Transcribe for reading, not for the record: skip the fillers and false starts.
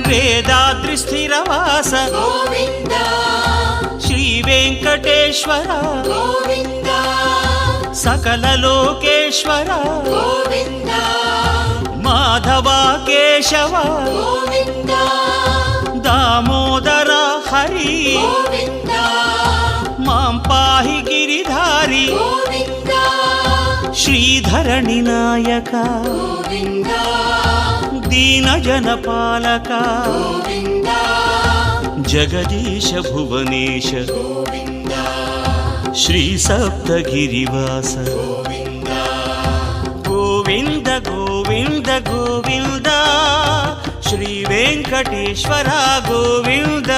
వేదాద్రి స్థిరవాస గోవింద శ్రీ వెంకటేశ్వర గోవింద సకల లోకేశ్వర గోవింద మాధవ కేశవ గోవింద దామోదర హరి గోవింద మాం పాహి గిరిధారి గోవింద శ్రీధరణి నాయక గోవింద దీన జనపాలక గోవింద జగదీశ భువనేశ గోవింద శ్రీ సప్తగిరివాస గోవింద గోవింద గోవింద గోవింద శ్రీ వెంకటేశ్వర గోవింద